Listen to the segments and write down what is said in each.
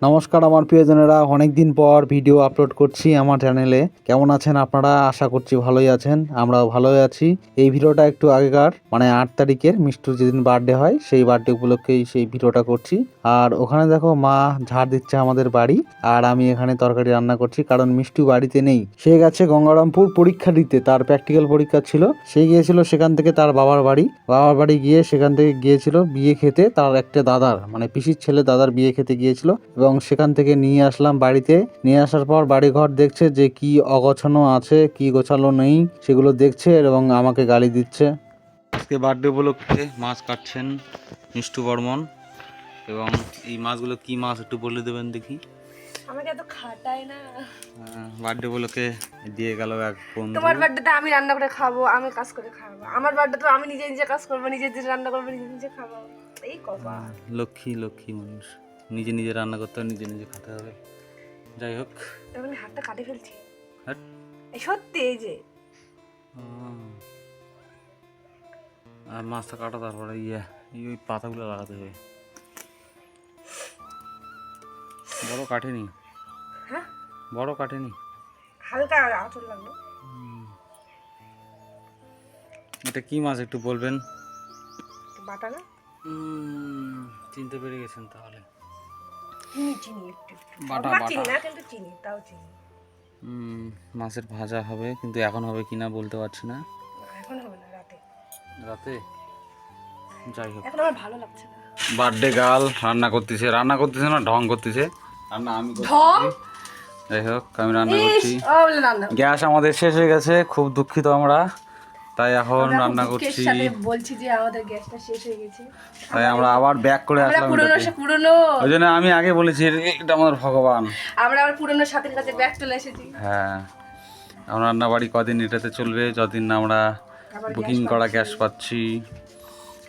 নমস্কার আমার প্রিয়জনেরা, অনেক দিন পর ভিডিও আপলোড করছি আমার চ্যানেলে। কেমন আছেন আপনারা? আশা করছি ভালোই আছেন, আমরাও ভালোই আছি। এই ভিডিওটা একটু আগেকার, মানে 8 তারিখের মিষ্টুর যেদিন বার্থডে হয় সেই বার্থডে উপলক্ষেই সেই ভিডিওটা করছি। আর ওখানে দেখো মা ঝাড় দিচ্ছে আমাদের বাড়ি, আর আমি এখানে তরকারি রান্না করছি, কারণ মিষ্টু বাড়িতে নেই। সে গেছে গঙ্গারামপুর পরীক্ষা দিতে, তার প্র্যাকটিক্যাল পরীক্ষা ছিল। সে গিয়েছিল সেখান থেকে তার বাবার বাড়ি গিয়ে সেখান থেকে গিয়েছিল বিয়ে খেতে, তার একটা দাদার মানে পিসির ছেলে দাদার বিয়ে খেতে গিয়েছিল, এবং সেখান থেকে নিয়ে আসলাম বাড়িতে। নিয়ে আসার পর বাড়িঘর দেখছে যে কি অগোছানো আছে, কি গোছালো নেই, সেগুলো দেখছে এবং আমাকে গালি দিচ্ছে। আজকে বার্থডে উপলক্ষে মাছ কাটছেন মিষ্টু বর্মন, এবং এই মাছগুলো কি মাছ একটু বলে দেবেন দেখি। আমাকে এত খাটায় না। বার্থডে উপলক্ষে দিয়ে গেল এক বন্ধু। তোমার বার্থডেতে আমি রান্না করে খাবো, আমি কাজ করে খাবো। আমার বার্থডেতে আমি নিজে নিজে কাজ করবো, নিজে নিজে রান্না করবো, নিজে নিজে খাবো। এই কবা লক্ষ্মী মানুষ, নিজে নিজে রান্না করতে হবে, নিজে নিজে খেতে হবে। যাই হোক, আমি হাতটা কাটে ফেলছি। হ্যাঁ এই সত্যি, এই যে আর মাছটা কাটা, তারপরে ওই পাতাগুলো লাগাতে হবে। বড় কাটেনি, হ্যাঁ বড় কাটেনি, হালকা আঁচড় লাগলো। এটা কি মাছ একটু বলবেন? বাটা না, চিনতে পেরে গেছেন তাহলে? চিনি একটু বাটা চিনি না, কিন্তু চিনি, তাও চিনি। মাছের ভাজা হবে, কিন্তু এখন হবে কিনা বলতে পারছি না। এখন হবে না, রাতে। রাতে? যাই হোক, এখন আমার ভালো লাগছে না। বার্থডে গার্ল রান্না করতেছে না, ঢং করতেছে। রান্না আমি করতেছি। যাই হোক, আমি রান্না করছি। গ্যাস আমাদের শেষ হয়ে গেছে, খুব দুঃখিত আমরা, তাই এখন রান্না করছি। বলছি যে আমাদের গ্যাসটা শেষ হয়ে গেছে, তাই আমরা আবার ব্যাক করে আসলাম। পুরনো ওই জন্য আমি আগে বলেছি এটা আমাদের ভগবান। আমরা আবার পুরনো সাথীর কাছে ব্যাক চলে এসেছি। হ্যাঁ, আমরা রান্না বাড়ি কদিন এটাতে চলবে, যতদিন না আমরা বুকিং করা গ্যাস পাচ্ছি।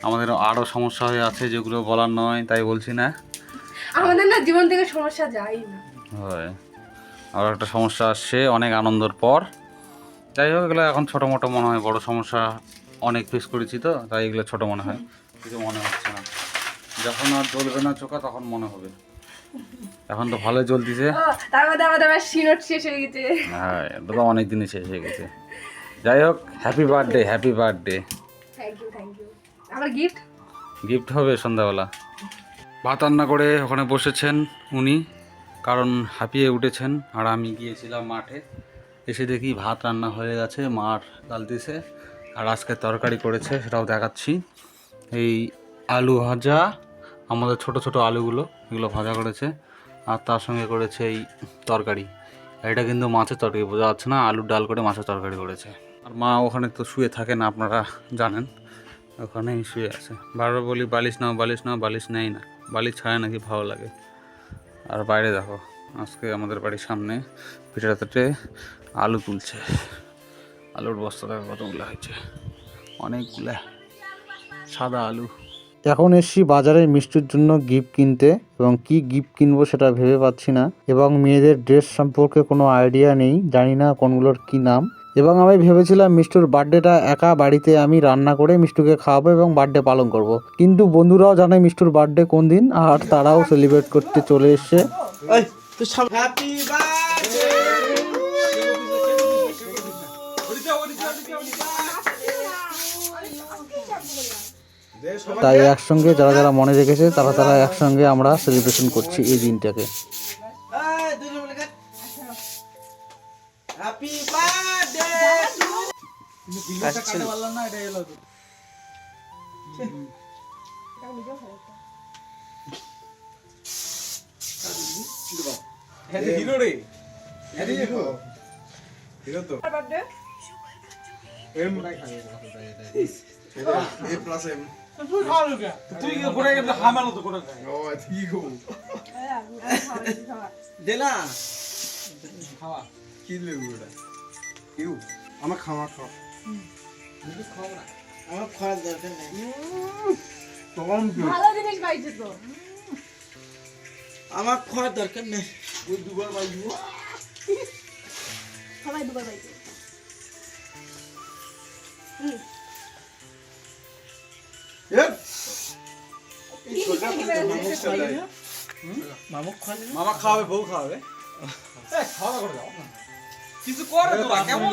আমাদের আরও সমস্যা হয়ে আছে যেগুলো বলার নয়, তাই বলছি না। আমাদের না জীবন থেকে সমস্যা যায় না। হয়, আর একটা সমস্যা আসছে অনেক আনন্দের পর। যাই হোক, এগুলো এখন ছোটো মোটো মনে হয়, বড় সমস্যা অনেক ফেস করেছি তো, তাই এগুলো ছোটো মনে হয়, কিছু মনে হচ্ছে না। যখন আর জ্বলবে না চোখা তখন মনে হবে। এখন তো ভালো জ্বলতেছে। তার মধ্যে আমাদের সিনোট শেষ হয়ে গেছে। হ্যাঁ, এটা তো অনেক দিনই শেষ হয়ে গেছে। যাই হোক, happy birthday, happy birthday. Thank you. আমার গিফট হবে সন্ধ্যাবেলা। ভাত রান্না করে ওখানে বসেছেন উনি, কারণ হাঁপিয়ে উঠেছেন। আর আমি গিয়েছিলাম মাঠে, এসে দেখি ভাত রান্না হয়ে গেছে, মার ডালতেছে। আর আজকে তরকারি করেছে, সেটাও দেখাচ্ছি। এই আলু ভাজা, আমাদের ছোট ছোট আলুগুলো, এগুলো ভাজা করেছে, আর তার সঙ্গে করেছে এই তরকারি। এটা কিন্তু মাছের তরকারি, বোঝা যাচ্ছে না, আলুর ডাল করে মাছের তরকারি করেছে। আর মা ওখানে তো শুয়ে থাকে না, আপনারা জানেন, ওখানেই শুয়ে আছে। বারবার বলি বালিশ নাও, বালিশ নেই না, বালিশ ছাড়া নাকি ভালো লাগে। আর বাইরে দেখো, আজকে আমাদের বাড়ির সামনে পিঠাতে আলু তুলছে। আলুর বস্তা দেখো কতগুলো হয়েছে, অনেকগুলা সাদা আলু। এখন এসছি বাজারে মিষ্টির জন্য গিফট কিনতে, এবং কি গিফট কিনবো সেটা ভেবে পাচ্ছি না, এবং মেয়েদের ড্রেস সম্পর্কে কোনো আইডিয়া নেই, জানি না কোনগুলোর কি নাম। এবং আমি ভেবেছিলাম মিষ্টুর বার্থডেটা একা বাড়িতে আমি রান্না করে মিষ্টুকে খাওয়াবো এবং বার্থডে পালন করব। কিন্তু বন্ধুরাও জানে মিষ্টুর বার্থডে কোন দিন, আর তারাও সেলিব্রেট করতে চলে এসছে। তাই একসঙ্গে যারা যারা মনে রেখেছে তারা একসঙ্গে আমরা সেলিব্রেশন করছি এই দিনটাকে। তুই ঘুরে গেলে হামালো তো করে দে না খাওয়া কি লেবু ওটা ইউ আমার খাওয়া খাও খাওয়া না আমার খাওয়ার দরকার নেই ভালো জিনিস পাইছে তো, আমার খাওয়ার দরকার নেই। ওই দুবার বাইবো, সবাই দুবার পাইছে। এই সোজা করে মানুষ চালায়। মামা খাওয়াবে, বউ খাওয়াবে। কিছু করে তোরা কেমন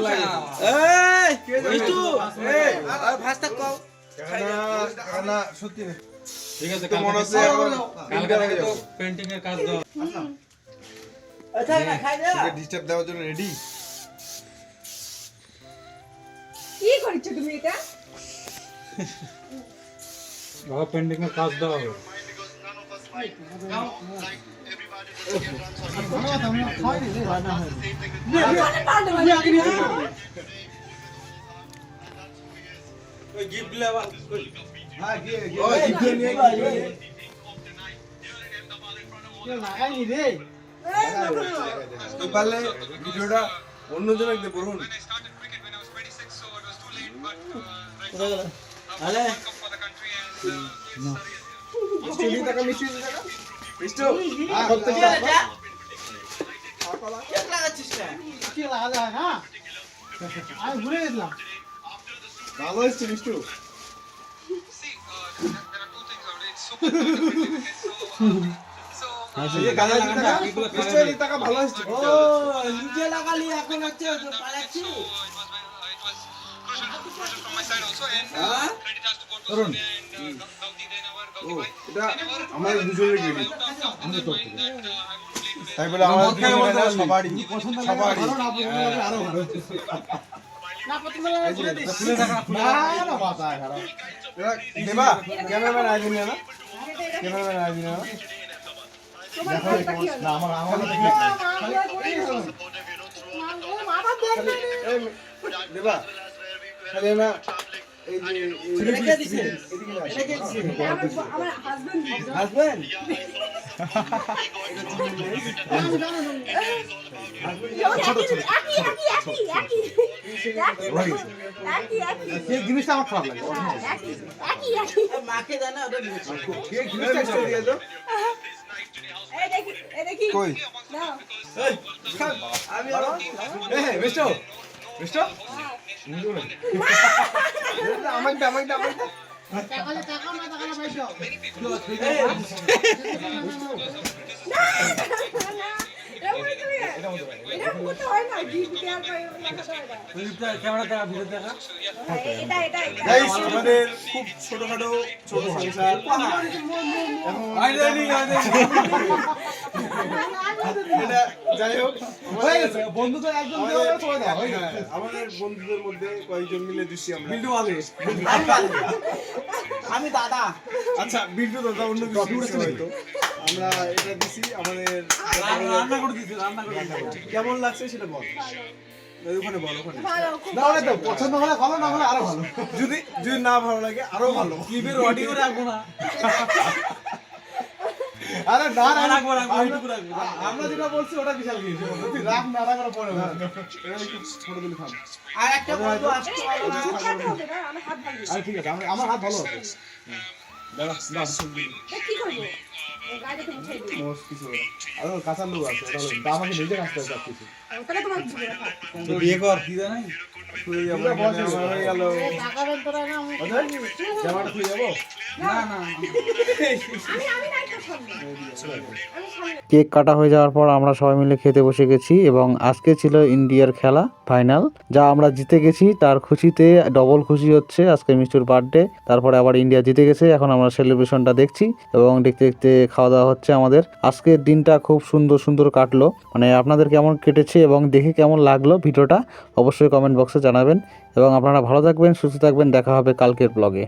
এই কে মিষ্টু, এই আর ভাষটা কও। না সত্যি না। ঠিক আছে, তো মনে হচ্ছে এখন কালকে থেকে তো পেন্টিং এর কাজ দাও। তোকে ডিস্টার্ব দেওয়ার জন্য রেডি। কি করছো তুমি এটা? বাবা পেন্টিং এর কাজ দাও হবে। ওই গিফট দিলে আবার হ্যাঁ ওই গিফট নিয়ে তুই পারলে ভিডিওটা অন্যজনকে দে বলুন। আরে মিষ্টি টাকা মিষ্টি টাকা মিষ্টি ভালো হচ্ছে মিষ্টু। টাকা ভালো হচ্ছে। নিজে লাগালি এখন হচ্ছে পালাচ্ছি। এটা আমার দুজনের গেলি তাই বলে আমার সবারই সবারই দেবা ক্যামেরাম্যান আয়োজন না ক্যামেরাম্যান আয়োজন না না আমার দেবা খালি না এই যে আমার হাজবেন্ড হাজবেন্ড জিনিসটা আমার খারাপ লাগে মাকে জানা ওটা জিনিসটা দিয়ে দাও কই আমি এই মিস্টার মিস্টার আমাকে গাইস আমাদের খুব ছোটখাটো ছোট সংসার এটা যাই হোক বন্ধুদের একজন আমাদের বন্ধুদের মধ্যে কয়েকজন মিলে দিচ্ছি আমরা বিল্ডু আবে আমি দাদা। আচ্ছা বিল্ডু দাদা অন্য কিছু হয়তো আমরা এটা দিছি আমাদের রান্না করে দিছি, রান্না করে কেমন লাগছে সেটা বল ওখানে বল ওখানে ভালো না তো পছন্দ হলে ভালো না হলে আরো ভালো যদি যদি না ভালো লাগে আরো ভালো কিবের অডিও রাখবো না। আরে না না রাখবো এইটুকু রাখবো। আমরা যেটা বলছি ওটা বিশাল কিছু তুই রাগ না রাখার পরে এটা একটু ছোট দিলে থাম আর একটা বন্ধু আসছে আমার হাত ভাঙবে আরে ঠিক আছে আমার হাত ভালো আছে দাঁড়া দাঁড়া কি করবো গাড়ি থেকে উঠে দিই মোস্ট কিছু আর কাঁচা লোক আছে ওটা হলো দামাকে নিজে কাজটা সব কিছু তাহলে তোমার কিছু করে থাক তো বিয়ে কর কি জানাই? খুলে যাবো হয়ে গেল টাকা বের করে না আমি জামাটা খুলে যাবো না না আমি নাই তো সামনে আমি সামনে কেক কাটা হয়ে যাওয়ার পর আমরা সবাই মিলে খেতে বসে গেছি এবং আজকে ছিল ইন্ডিয়ার খেলা ফাইনাল, যা আমরা জিতে গেছি তার খুশিতে ডবল খুশি হচ্ছে। আজকে মিষ্টুর বার্থডে, তারপরে আবার ইন্ডিয়া জিতে গেছে, এখন আমরা সেলিব্রেশনটা দেখছি এবং দেখতে দেখতে খাওয়া দাওয়া হচ্ছে আমাদের। আজকের দিনটা খুব সুন্দর সুন্দর কাটলো, মানে আপনাদের কেমন কেটেছে এবং দেখে কেমন লাগলো ভিডিওটা অবশ্যই কমেন্ট বক্সে জানাবেন এবং আপনারা ভালো থাকবেন, সুস্থ থাকবেন, দেখা হবে কালকের ব্লগে।